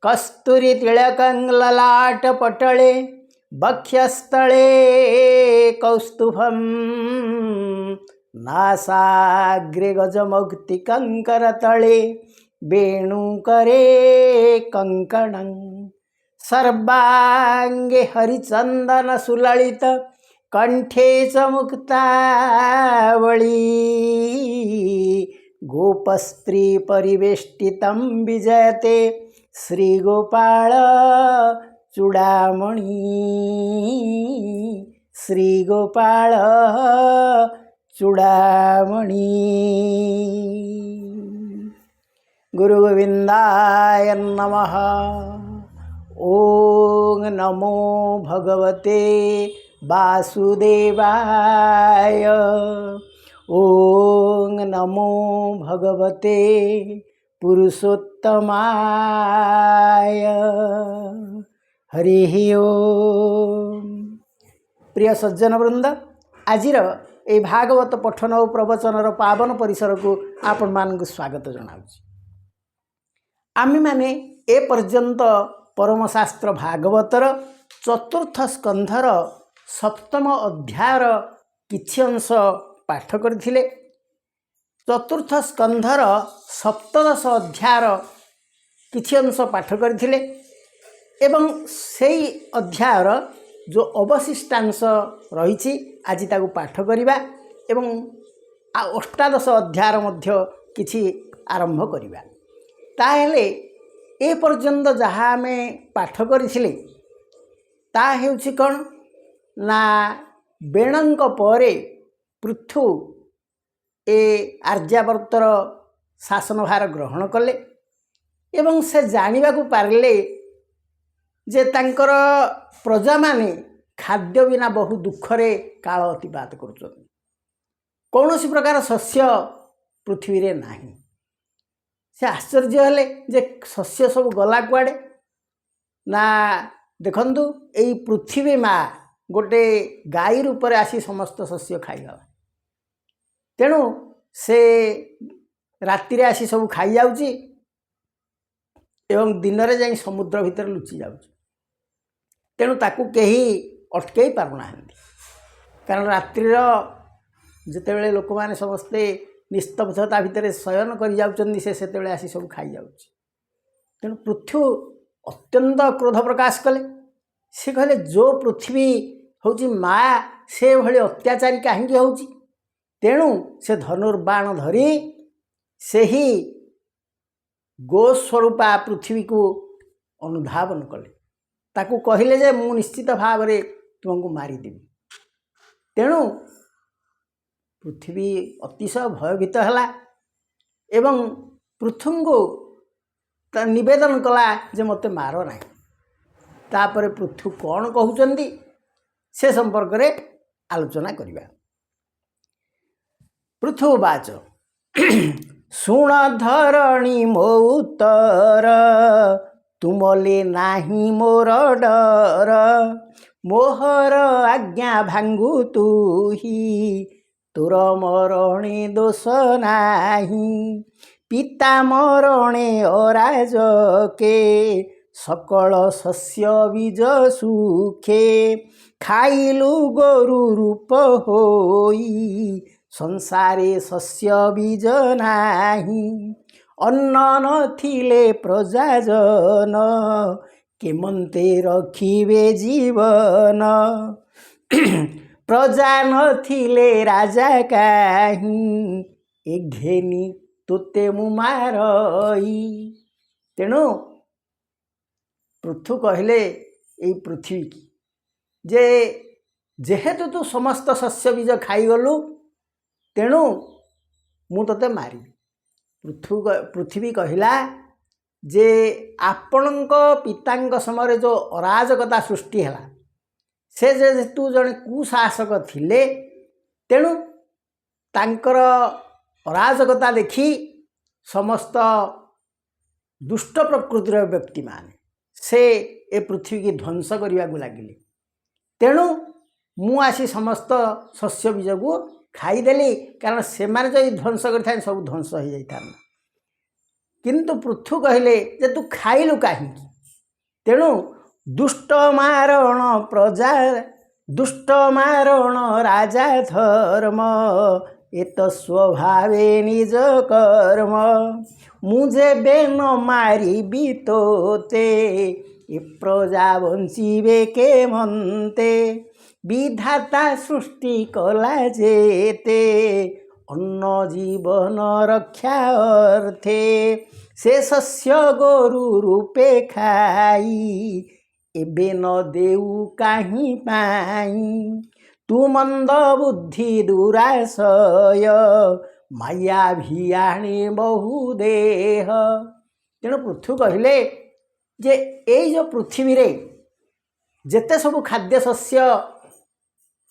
कस्तूरी तिलकं ललाटपटले बक्ष्यस्थले कौस्तुभं नासाग्रे गजमौक्तिकं करतले वेणुकरे कंकणं सर्वांगे हरिचंदन सुललित कंठे च मुक्तावळी गोपस्त्री परिवेष्टितं विजयते श्रीगोपाल चूडामणि श्रीगोपाल चूडामणि। गुरुगोविंदाय नमः। ओं नमो भगवते वासुदेवाय। ओं नमो भगवते पुरुषोत्तमाय। हरि ओम। प्रिय सज्जन वृंद, आजिर ए भागवत पठन और प्रवचनर पावन परिसर को आपण मानक स्वागत जनाऊँ। आमे माने ए पर्यंत परमशास्त्र भागवतर चतुर्थ स्कंधर सप्तम अध्यायर किछि अंश पाठ करथिले। चतुर्थ स्कंधर सप्तदश अध्यायर किछि अंश पाठ करथिले एवं सेई अध्यायर जो अवशिष्टांश रही आज ताकू पाठ करिबा एवं अष्टादश अध्यायर मध्य किछि आरंभ करिबा। ताहेले ए पर्यंत जहाँ आमे पाठ करिथिले ता हेउछि कोन ना बेणंक परे पृथु ए आर्यावर्तर शासनभार ग्रहण कले एवं से जानिबा को पारले जे तांकर प्रजा माने खाद्य बिना बहु दुखरे काल अतिबात करुछन। कौनसी प्रकार शस्य पृथ्वी रे नाही। से आश्चर्य हेले जे शस्य सब गला कुआडे ना। देखंतु एई पृथ्वी माँ गोटे गाई रूप में आसी समस्त शस्य खाईगला। तेणु से राति रे आसी सब खाई जाउची एवं दिन रे जाई समुद्र भितर लुचि जाउची। तेणु ताकू केही अटकई पारुना। कारण रात्रिर जितेबले लोक माने समस्ते निस्तब्धता भितर शयन कर जाउचंदी से सेतेबले आसी सब खाई जाउची। तेणु पृथ्वी अत्यंत क्रोध प्रकाश कले। से कहले जो पृथ्वी होची माँ से भली अत्याचारी कहीं होची। तेणु से धनुर्बाण धरी से ही गोस्वरूपा पृथ्वी को अनुधावन कले। ताकू कहले जे मु निश्चित भाव रे तुमको मारिदेवी। तेणु पृथ्वी अतिशय भयभीत हला एवं पृथ्वी को निवेदन कला जे मते मार ना। तापर पृथ्वी कौन कहउचंदी से संपर्क रे आलोचना करिबा। पृथ्वीवाच सुण धरणी मो उत्तर तुमले नाही मोर डर मोहर आज्ञा भांगु तुही तोर मरणे दोष नाही पिता मरणे अराजके सकल शस्य बीज सुखे खाइलु गोरु रूप होई संसारे शस्य बीज नाही अन्न नथिले प्रजाजन केमंते रखिबे जीवन प्रजा नथिले राजा काहि ए घेनी तोते मु मारई। तेणु पृथु कहले ए पृथ्वी की जे जेहेतु तू समस्त शस्य बीज खाईगलु तेणु मु तोते मारी। पृथ्वी कहला जे आपणक पितांक समय जो अराजकता सृष्टि है से जेहेतु जड़े कुशासक थिले तेणु तांकर अराजकता देखी समस्त दुष्ट प्रकृतिर व्यक्ति माने से ए पृथ्वी की ध्वंस करने को लगिले। तेणु मु आसी समस्त शस्य बीज को खाईदेली कारण से माने जो ध्वंस कर सब ध्वंस हो जाता। किंतु पृथु कहले जे तू खाइलु कहीं तेणु दुष्ट मारण प्रजा दुष्ट मारण राजा धर्म एत स्वभावे निज कर्म मुझे बेन मारिबी तोते ए प्रजा बंचिबे के मनते विधाता सृष्टि कला जेते अन्न जीवन रक्षा अर्थे से शस्य गोरु रूपे खाई एबे न देऊ काहीं पाई तू मंद बुद्धि दुराशय माया भियाणी बहु देह। तेणु पृथु कहले जे एई जो पृथ्वी रे जेते सबु खाद्य शस्य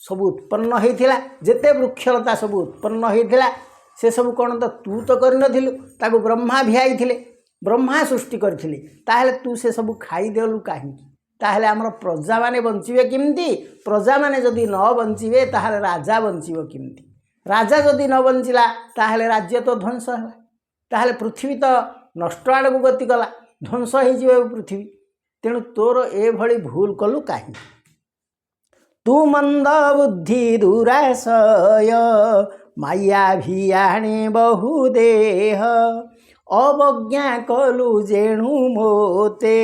सब उत्पन्न होइथिला जेते वृक्षलता सब उत्पन्न होइथिला से सब कौन तो तू तो करनथिलु ताको ब्रह्मा भियाइथिले ब्रह्मा सृष्टि करथिले ताहले तू से सब खाइदेलु काहीं ताहले हमर प्रजा माने बंचिबे किमती प्रजा माने जदि न बंचिबे ताहले राजा बंचिबो किमती राजा जदि न बंचिला ताहले राज्य तो ध्वंस होला ताहले पृथ्वी तो नष्ट आड़क गति कला ध्वंस हो पृथ्वी तेणु तोर ए भली भूल कलु काहीं तू मंद बुद्धि दुराशय माया भियाणे बहु देह अवज्ञा कलु जेणु मोते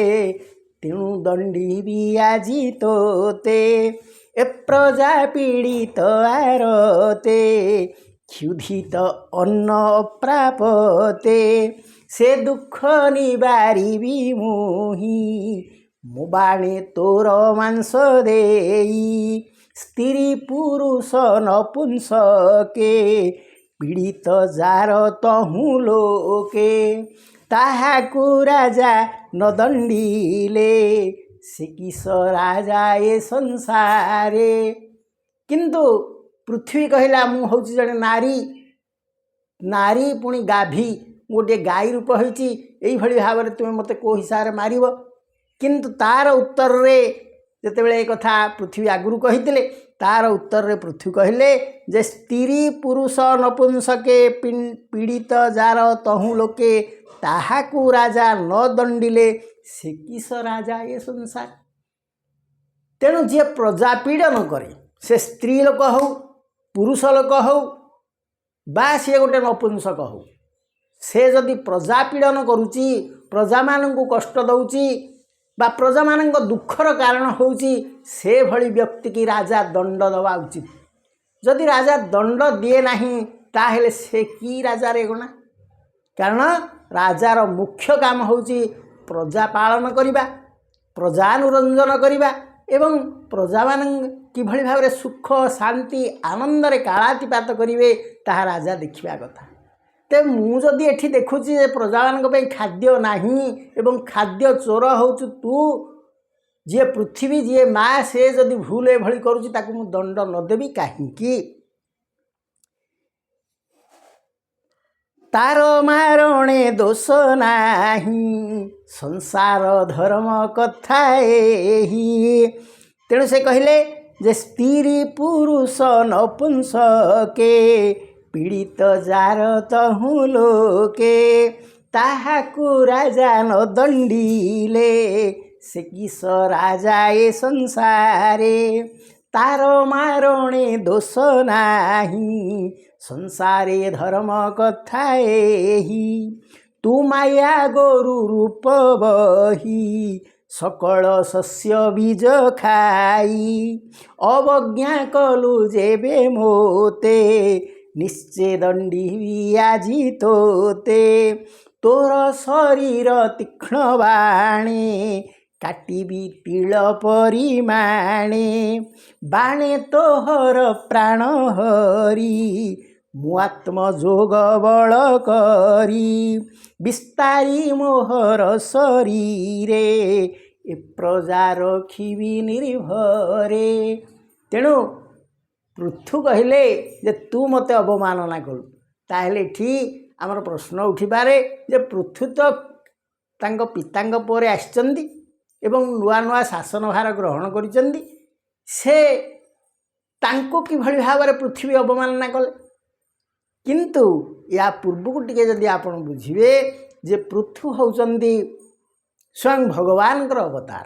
तेणु दंडी बियाजी तोते ए प्रजा पीड़ित आरते क्षुधित अन्न प्रापते से दुख निवारिबी मुही मो बाणे तोर मांस देई स्त्री पुरुष नपुंसके पीड़ित जार तहु लोके ताहाकु राजा न दंडीले से किस राजा ए संसारे किंतु पृथ्वी कहला मु हूँ जड़े नारी नारी पुणी गाभी गोटे गाई रूप होती यही भाव में तुम्हें मत को हिसाब से मार किंतु तार उत्तर रे जितेबाला एक कथा पृथ्वी आगुरी कही तार उत्तर रे पृथ्वी कहले जे स्त्री पुरुष नपुंसके पीड़ित जार तहु लोके ताहाकु राजा न दंडिले से किस राजा ये संसार। तेणु जी प्रजा पीड़न करे से स्त्री लोक हो पुरुष लोक हो बा सी गोटे नपुंसक हो से जदि प्रजा पीड़न करुच्ची प्रजा मानू कष्ट दौची बा प्रजा मान दुखर कारण होउची से भली व्यक्ति की राजा दंड दवा उचित जदि राजा दंड दिए नहीं ताहेले से की राजा रे गणा कारण राजार मुख्य काम होउची प्रजा पालन करिबा प्रजानुरंजन करिबा एवं प्रजा मान किभली भाव सुख शांति आनंद रे कालातिपात करिवे ताहा राजा देखिबा कथा। ते मु जदि एठी देखुची जे प्रजा मान पे खाद्य नाही एवं खाद्य चोर होउछु तू जे पृथ्वी जे माँ से जदि भूल ए भली करूची ताकू मु दंड न देबी काहींकी तार मारणे दोष नाही संसार धर्म कथा एही। तेणु से कहले जे स्त्री पुरुष नपुंसके पीड़ित जार तहु लोके ताहाकु राजा न दंडीले से किस राजा ए संसारे तार मारणे दोष नाही संसारे धर्म कथा एही। तू माया गोरु रूप बही सकल शस्य बीज खाई अवज्ञा कलु जेबे मोते निश्चय दंडी बियाजी तोते तोर शरीर तीक्ष्ण बाणे काटिबी तीळ परिमाणे बाणे तोहर प्राण हरि मु आत्मजोग बल करी विस्तारी मोहर शरीरे ए प्रजा रखिबी निर्भरे। तेणु पृथु कहले जे तू मते अवमानना कलु ताहेले ठीक आमर प्रश्न उठी पारे जे पृथु तो तांग पितांग परे आछंती एवं नुआ नुआ शासन भार ग्रहण करिसेंती से तांको किभली भाव में पृथ्वी अवमानना कले किंतु या पूर्व को टिके जदि आपण बुझिबे जे पृथु होउचंदी स्वयं भगवान अवतार।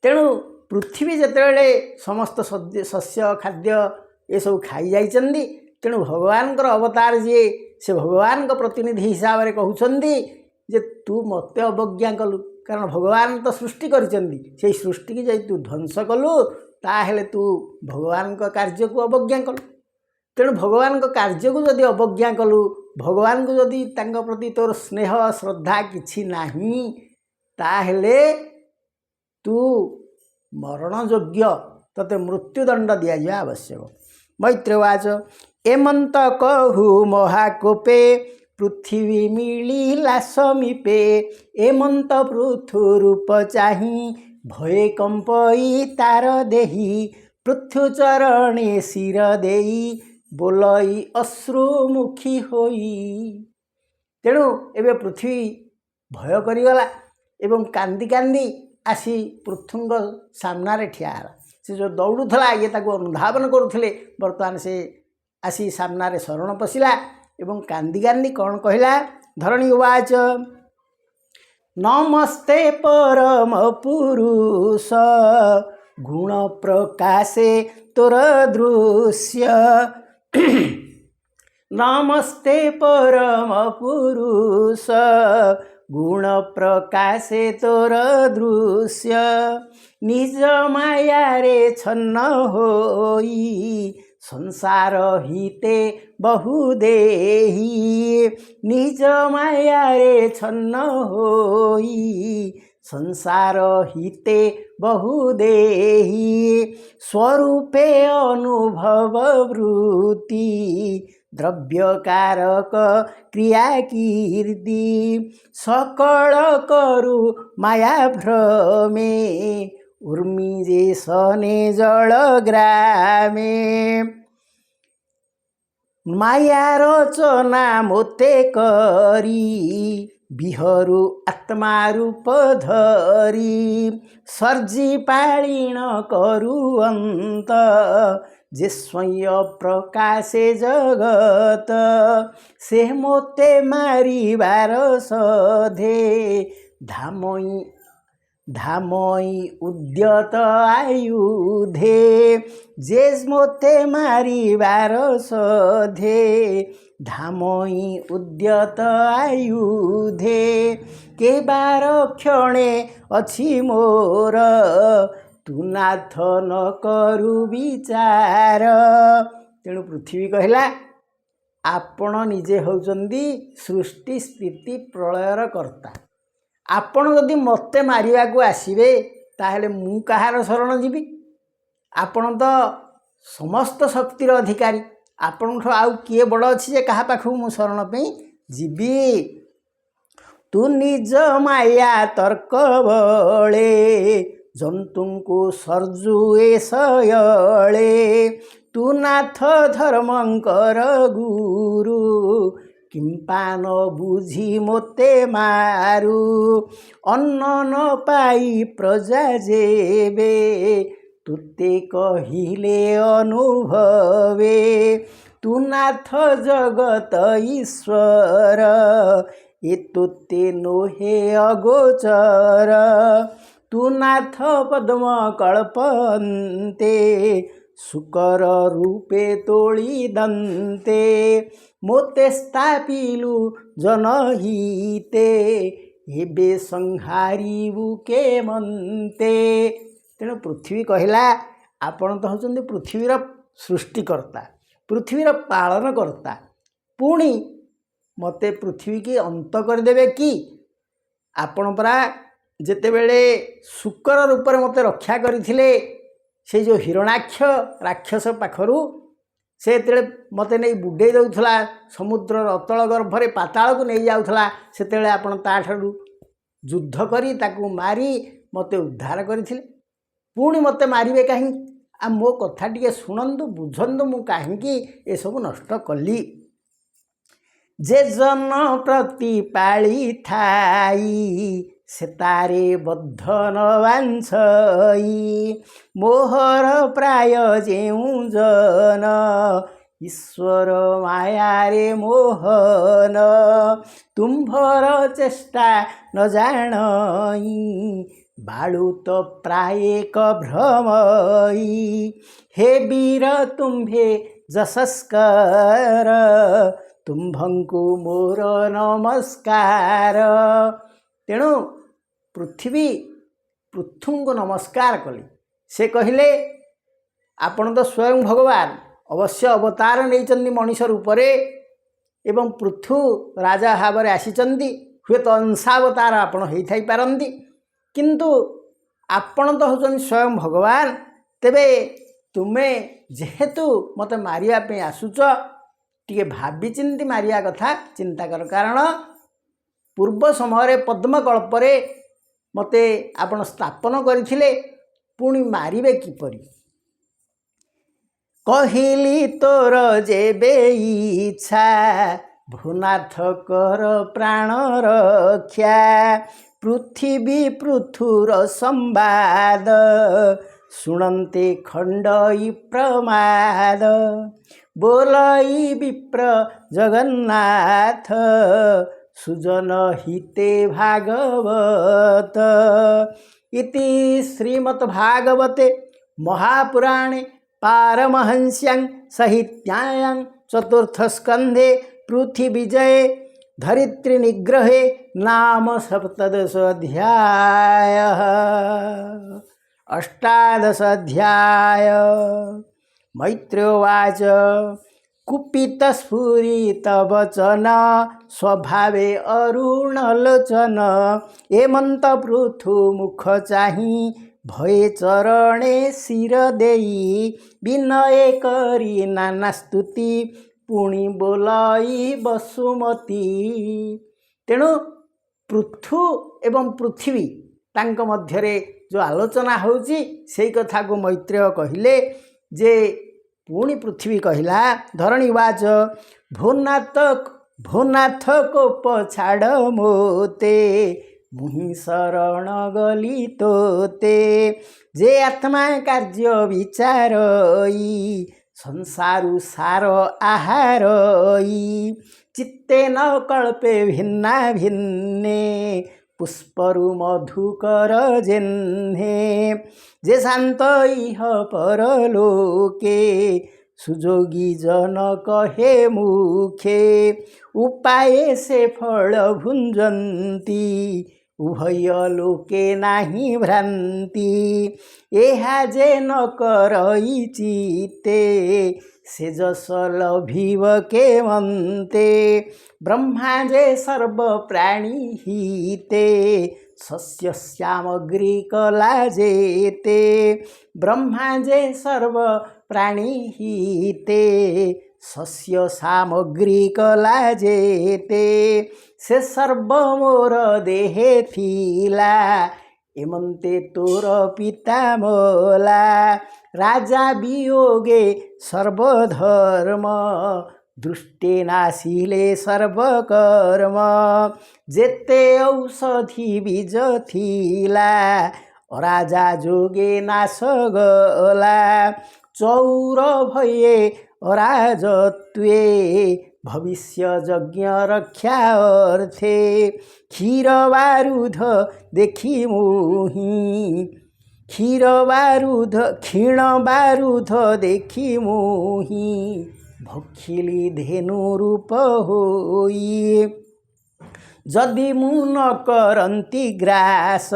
तेणु पृथ्वी जितेबाला समस्त शस्य खाद्य ये सब खाई जाइछन्ति तेणु भगवान अवतार जी से भगवान प्रतिनिधि हिसाब से कहते जे तू मत अवज्ञा कलु कारण भगवान तो सृष्टि कर सृष्टि की जब तू ध्वंस कलु ताहेले तू भगवान कार्य को अवज्ञा कलु। तेणु भगवान कार्य को जदि अवज्ञा कलु भगवान को जदि तांका प्रति तोर स्नेह श्रद्धा किछि नाही ताहेले तू मरण योग्य तते मृत्युदंड दिया जाए आवश्यक। मैत्रेवाच एमंत कहु महाकोपे पृथ्वी मिलिला समीपे एमंत पृथु रूप चाही भये कंपई तार देही पृथु चरणे शिर देई बोलई अश्रुमुखी होई। तेणु एबे पृथ्वी भय करिगला एवं कांदी कांदी आसी पृथुंग सामने ठियाला से जो दौड़ुला ये ताको अनुधावन करुले बर्तमान से आसी सामने शरण पशिला एवं कांदी कांदी कौन कहला धरणी उवाच नमस्ते परम पुरुष गुण प्रकाशे तोर दृश्य नमस्ते परम पुरुष गुण प्रकाशे तोर दृश्य निज माया रे छन्न होई संसार हिते बहुदेही निज माया रे छन्न होई संसार हिते बहुदेही स्वरूपे अनुभव वृत्ति द्रव्यकारक क्रिया कीर्ति सकल करु माया भ्रमे उर्मी जे सने जल ग्रामे माया रचना मोते करी बिहरु आत्मा रूप धरी सर्जी पाळीण करु अंत जे स्वयं प्रकाशे जगत से मोते मारिबार सधे धामई धामई उद्यत आयुधे जे मोते मारिबार सधे धामई उद्यत आयुधे के बार क्षणे अछि मोर तू नाथ न करु विचार। तेणु पृथ्वी कहला आपण निजे होउचंदी सृष्टि स्थिति प्रलयर कर्ता आपण जदि मते मारिबा को आसीबे ताहेले मु कहार शरण जीवी आपण तो समस्त शक्तिर अधिकारी आपण आउ किए बड़ अच्छी जे कहा पाखु मु शरण पे जीवी तू निज माया तर्क बळे जंतुଙ୍କୁ सर्जुए सयळे तू नाथ धर्मंकर गुरु किंपा न बुझी मोते मारु अन्न न पाई प्रजा जेबे तुते कहिले अनुभवे तू नाथ जगत ईश्वर ए तुते नोहे अगोचर तू नाथ पद्म कल्पन्ते सुकर रूपे तोली दंते मोते स्थापिलु जनहिते हेबे संहारिबु के मनते। तेणु पृथ्वी कहला आपण तो होचंदी पृथ्वीर सृष्टिकर्ता पृथ्वीर पालन कर्ता पुणी मते पृथ्वी की अंत करदेवे कि आपण परा जेतेबेले शुकर रूप में मत रक्षा करथिले से जो हिरणाक्ष राक्षस पाखरु से मते नहीं बुडे दउथला समुद्र अतल गर्भरे पाताल को नहीं जाउथला सेतेबेले आपण ताठारु युद्ध करी ताकू मारी मते उद्धार करथिले पुणी मते मारिबे काहे आ मो कथा टिके सुनंदु बुझंदु मु काहे ए सब नष्ट कली जे जन प्रति पाळी थाई से तारे बद्धन वांछई मोहर प्राय जेउ जन ईश्वर मायारे मोहन तुम्भर चेष्टा न जाणई बाळू तो प्रायेक भ्रमई हे वीर तुम्भे जसस्कर तुम्भंकु मोर नमस्कार। तेणु पृथ्वी पृथ्वी नमस्कार कले। से कहले आपण तो स्वयं भगवान अवश्य अवतार नहीं मनीष रूपरे एवं पृथु राजा भाव में आसीचंदी हुए तो अंशावतार आपण होई पारंती किंतु आपण तो होचन स्वयं भगवान। तेबे तुमे जेहेतु मते मारिया पे आसुच टिके भाबी चिंती मारिया कथा चिंता कर। कारण पूर्व समय पद्मकल्परे मते आपण स्थापन करथिले पुणी मारिबे किपरि। कहिली तोर जेबे इच्छा भूनाथ कर प्राण रक्षा पृथ्वी पृथुर संवाद शुणन्ते खण्डई प्रमाद बोलई विप्र जगन्नाथ सुजन हिते भागवत। इति श्रीमद्भागवते महापुराणे पारमहंस्यां साहित्यायां चतुर्थस्कन्धे पृथ्वीविजये धरित्रीनिग्रहे नाम 17 अध्यायः। 18 अध्याय। मैत्रेयोवाच कुपितस्फुरितवचन स्वभावे अरुणलोचन एमंत पृथु मुख चाहि भये चरणे शिर देई विनय करी नाना स्तुति पुणी बोलाई वसुमती। तेणु पृथु एवं पृथ्वी तांक मध्यरे जो आलोचना होची सेई कथा को मैत्रेय कहिले जे पुणी पृथ्वी कहला धरणीवाच भूनाथ कोप छाड़ मोते मुहि शरण गली तोते जे आत्मा कार्य विचारई संसारु सार आहारई चित्ते न कल्पे भिन्ना भिन्ने पुष्परु मधुकर जेन्हे जे शांत इह परलोके सुजोगी जन कहे मुखे उपाय से फल भुंजंती उभय लोके नाही भ्रांति एहा जे न करई चिते से जस लभिव के मंते ब्रह्मा जे सर्व प्राणी हिते सस्य सामग्री कला जेते ब्रह्मा जे सर्व प्राणी हिते सस्य सामग्री कला जेते से सर्व मोर देहे थिला एमंते तोर पिता मोला राजा वियोगे सर्वधर्म दृष्टे नासिले सर्वकर्म जेते औषधि बीज थिला राजा जोगे नाश गला चौर भये राजत्वे भविष्य यज्ञ रक्षा अर्थे क्षीर बारूद देखी मुहि क्षीर बारूद क्षीण बारूद देखी मुहि भक्षिली धेनु रूप होई जदि मु न करन्ति ग्रास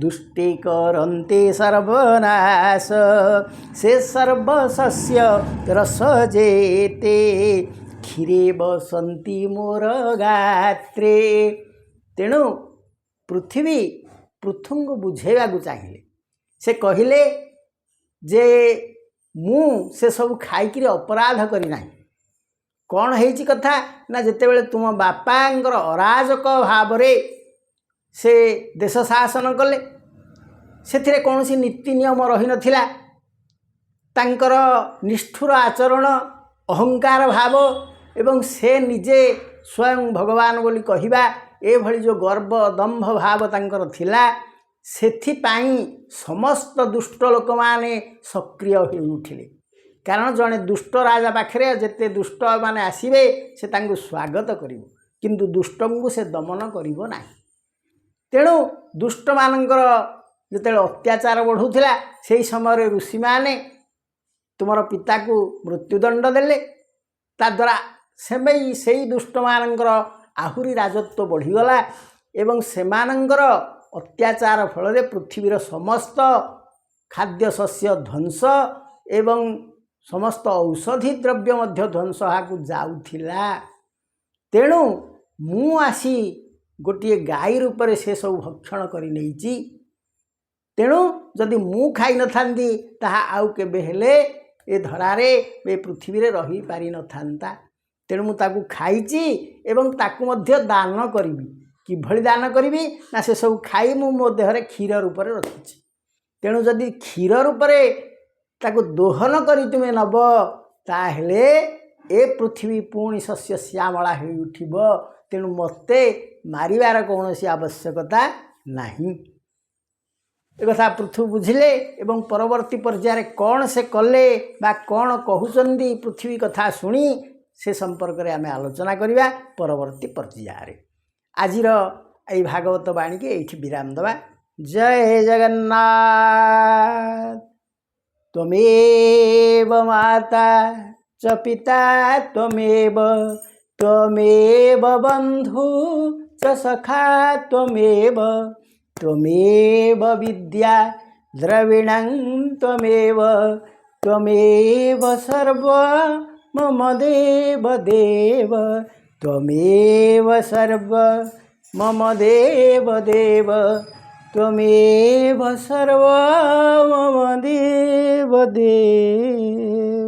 दुष्टे करन्ते सर्वनाश से सर्वशस्य रस जेते क्षीरे बसंती मोर गात्रे। तेणु पृथ्वी पृथुं को बुझेगा चाहिए से कहले जे मु से सब खाई अपराध करी नाही कौन है कथा ना जितेबले तुम बापांकर अराजक भाव से देश शासन कले से कौन सी नीति नियम रही नथिला तांकर निष्ठुर आचरण अहंकार भाव एवं से निजे स्वयं भगवान बोली कहवा एभली जो गर्व दंभ भाव तांकर थिला सेथिपाई समस्त दुष्ट लोक माने सक्रिय हो उठिले कारण जड़े दुष्ट राजा पाखे जिते दुष्ट माने आसवे से तांको स्वागत करिवो किंतु दुष्ट को से दमन करिवो नाही। तेणु दुष्ट मानकर जिते अत्याचार बढ़ुला से समय ऋषि माने तुमर पिता को मृत्युदंड देले ताद्वारा से दुष्ट मानकर आहुरी राजत्व बढ़ीगला एवं सेमानंकर अत्याचार फल पृथ्वीर समस्त खाद्य शस्य ध्वंस एवं समस्त औषधि द्रव्य मध्य ध्वंस हाकु जाउथिला। तेणु मु आसी गोटे गाई रूप से सब भक्षण करि नेइची। तेणु जदि मु खाई न थांदी ताहा आउ केबे हेले ए धरारे ए पृथ्वी रे रही पारि न थांता। तेणु मु ताकु खाइची एवं ताकु मध्य दान करिवि। किभଳି दान करिवि ना से सब खाई मु मो देहरे क्षीर रूप रे रखिछि। तेणु जदि क्षीर रूप रे ताकु दोहन करि तुमे नब ताहेले ए पृथ्वी पुणी शस्य श्यामला हो उठिब। तेणु मते मारिबार कौनसी आवश्यकता नाही। एकथा पृथ्वी बुझिले एवं परवर्ती पर्यायर कौन से कले बा कौन कहउचंदी पृथ्वी कथा सुनी से संपर्क में आम आलोचना करिबा परवर्ती पर्यायर। आजिर ए भागवत वाणी के एठी विराम दबा। जय जगन्नाथ। त्वमेव माता च पिता त्वमेव त्वमेव बंधु च सखा त्वमेव त्वमेव विद्या द्रविणं त्वमेव त्वमेव सर्व मम देव देव त्वमेव सर्व मम देव देव त्वमेव सर्व मम देव देव।